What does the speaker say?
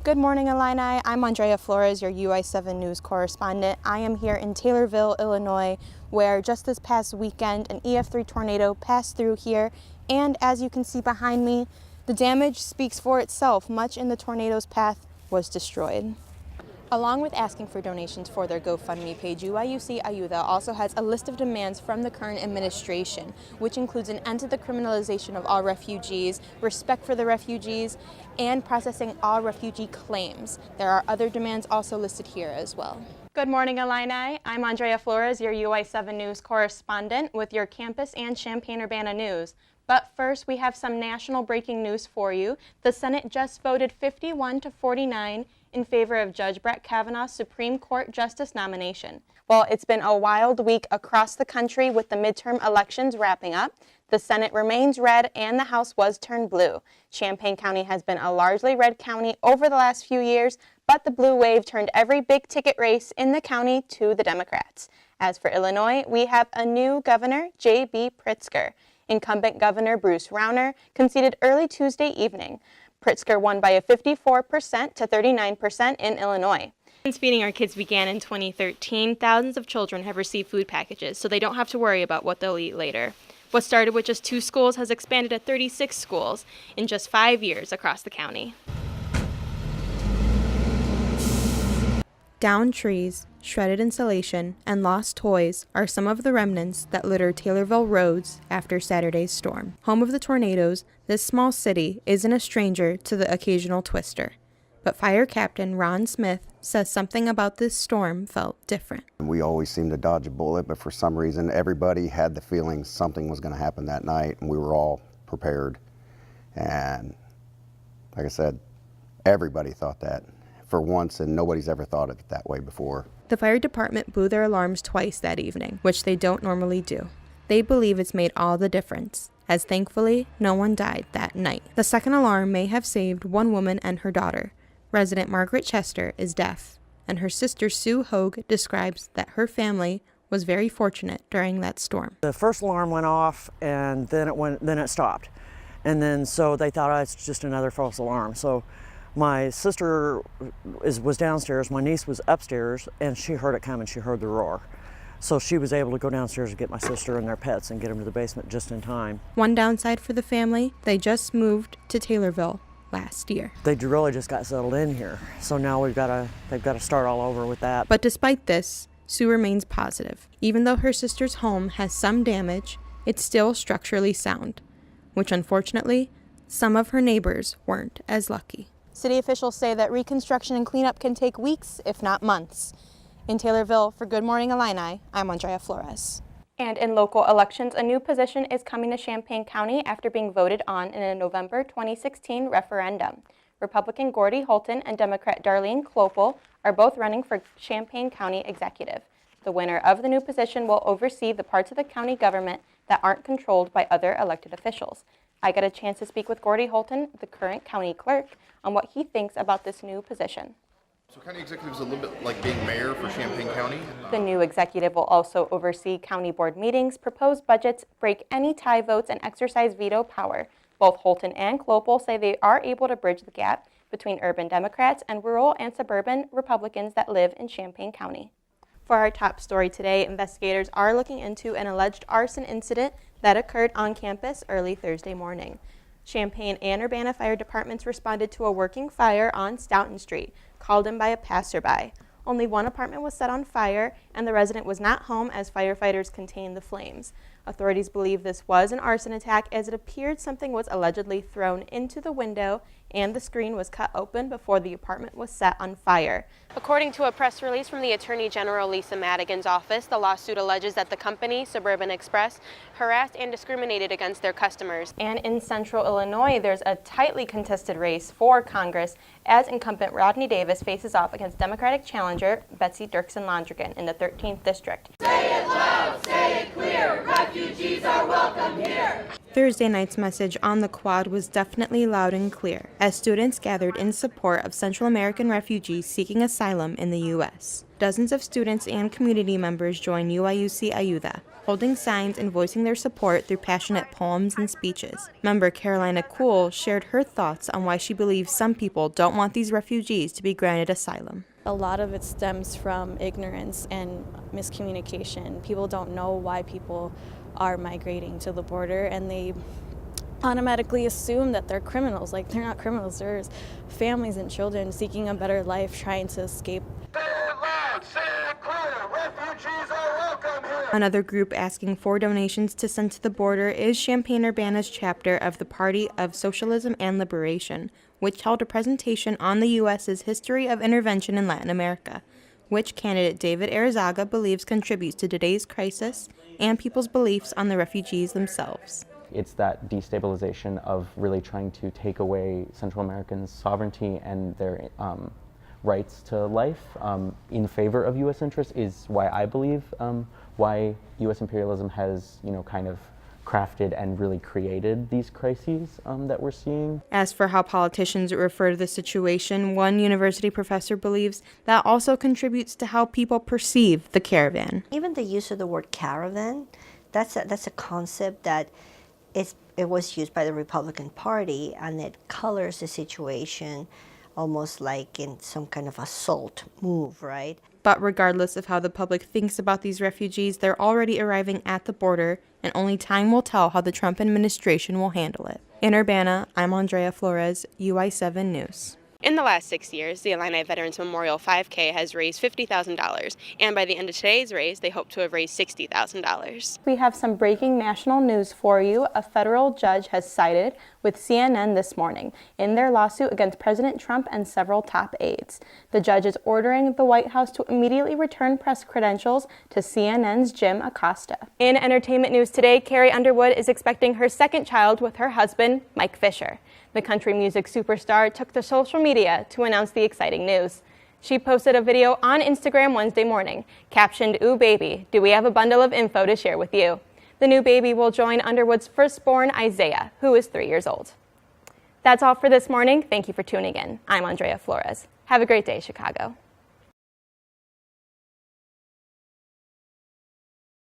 Good morning, Illini. I'm Andrea Flores, your UI7 News correspondent. I am here in Taylorville, Illinois, where just this past weekend an EF3 tornado passed through here, and as you can see behind me, the damage speaks for itself. Much in the tornado's path was destroyed. Along with asking for donations for their GoFundMe page, UIUC Ayuda also has a list of demands from the current administration, which includes an end to the criminalization of all refugees, respect for the refugees, and processing all refugee claims. There are other demands also listed here as well. Good morning, Illini. I'm Andrea Flores, your UI7 News correspondent with your campus and Champaign-Urbana news. But first, we have some national breaking news for you. The Senate just voted 51-49 in favor of Judge Brett Kavanaugh's Supreme Court Justice nomination. Well, it's been a wild week across the country with the midterm elections wrapping up. The Senate remains red and the House was turned blue. Champaign County has been a largely red county over the last few years, but the blue wave turned every big ticket race in the county to the Democrats. As for Illinois, we have a new governor, J.B. Pritzker. Incumbent Governor Bruce Rauner conceded early Tuesday evening. Pritzker won by a 54% to 39% in Illinois. Since feeding our kids began in 2013, thousands of children have received food packages, so they don't have to worry about what they'll eat later. What started with just 2 schools has expanded to 36 schools in just 5 years across the county. Downed trees, shredded insulation, and lost toys are some of the remnants that litter Taylorville roads after Saturday's storm. Home of the tornadoes, this small city isn't a stranger to the occasional twister. But Fire Captain Ron Smith says something about this storm felt different. We always seem to dodge a bullet, but for some reason everybody had the feeling something was going to happen that night, and we were all prepared. And like I said, everybody thought that for once, and nobody's ever thought of it that way before. The fire department blew their alarms twice that evening, which they don't normally do. They believe it's made all the difference, as thankfully no one died that night. The second alarm may have saved one woman and her daughter. Resident Margaret Chester is deaf, and her sister Sue Hogue describes that her family was very fortunate during that storm. The first alarm went off, and then it stopped. And then so they thought, oh, it's just another false alarm. So my sister was downstairs, my niece was upstairs, and she heard it coming, she heard the roar. So she was able to go downstairs and get my sister and their pets and get them to the basement just in time. One downside for the family, they just moved to Taylorville last year. They really just got settled in here, so now they've got to start all over with that. But despite this, Sue remains positive. Even though her sister's home has some damage, it's still structurally sound, which unfortunately, some of her neighbors weren't as lucky. City officials say that reconstruction and cleanup can take weeks, if not months. In Taylorville, for Good Morning Illini, I'm Andrea Flores. And in local elections, a new position is coming to Champaign County after being voted on in a November 2016 referendum. Republican Gordy Holton and Democrat Darlene Clopel are both running for Champaign County executive. The winner of the new position will oversee the parts of the county government that aren't controlled by other elected officials. I got a chance to speak with Gordy Holton, the current county clerk, on what he thinks about this new position. So county executive is a little bit like being mayor for Champaign County. The new executive will also oversee county board meetings, propose budgets, break any tie votes, and exercise veto power. Both Holton and Clopel say they are able to bridge the gap between urban Democrats and rural and suburban Republicans that live in Champaign County. For our top story today, investigators are looking into an alleged arson incident that occurred on campus early Thursday morning. Champaign and Urbana fire departments responded to a working fire on Stoughton Street, called in by a passerby. Only one apartment was set on fire, and the resident was not home as firefighters contained the flames. Authorities believe this was an arson attack, as it appeared something was allegedly thrown into the window and the screen was cut open before the apartment was set on fire. According to a press release from the Attorney General Lisa Madigan's office, the lawsuit alleges that the company, Suburban Express, harassed and discriminated against their customers. And in central Illinois, there's a tightly contested race for Congress as incumbent Rodney Davis faces off against Democratic challenger Betsy Dirksen Londrigan in the 13th District. Say it loud, say it clear, refugees Thursday night's message on the quad was definitely loud and clear as students gathered in support of Central American refugees seeking asylum in the U.S. Dozens of students and community members joined UIUC Ayuda, holding signs and voicing their support through passionate poems and speeches. Member Carolina Kuhl shared her thoughts on why she believes some people don't want these refugees to be granted asylum. A lot of it stems from ignorance and miscommunication. People don't know why people are migrating to the border, and they automatically assume that they're criminals. Like, they're not criminals. There's families and children seeking a better life, trying to escape. Say it loud, say it clear, refugees are welcome here. Another group asking for donations to send to the border is Champaign-Urbana's chapter of the Party of Socialism and Liberation, which held a presentation on the U.S.'s history of intervention in Latin America, which candidate David Arizaga believes contributes to today's crisis and people's beliefs on the refugees themselves. It's that destabilization of really trying to take away Central Americans' sovereignty and their rights to life in favor of U.S. interests is why I believe why U.S. imperialism has, kind of crafted and really created these crises that we're seeing. As for how politicians refer to the situation, one university professor believes that also contributes to how people perceive the caravan. Even the use of the word caravan, that's a concept that it was used by the Republican Party, and it colors the situation almost like in some kind of assault move, right? But regardless of how the public thinks about these refugees, they're already arriving at the border, and only time will tell how the Trump administration will handle it. In Urbana, I'm Andrea Flores, UI7 News. In the last 6 years, the Illini Veterans Memorial 5K has raised $50,000, and by the end of today's race, they hope to have raised $60,000. We have some breaking national news for you. A federal judge has sided with CNN this morning in their lawsuit against President Trump and several top aides. The judge is ordering the White House to immediately return press credentials to CNN's Jim Acosta. In entertainment news today, Carrie Underwood is expecting her second child with her husband, Mike Fisher. The country music superstar took to social media to announce the exciting news. She posted a video on Instagram Wednesday morning, captioned, "Ooh baby, do we have a bundle of info to share with you?" The new baby will join Underwood's firstborn, Isaiah, who is 3 years old. That's all for this morning. Thank you for tuning in. I'm Andrea Flores. Have a great day, Chicago.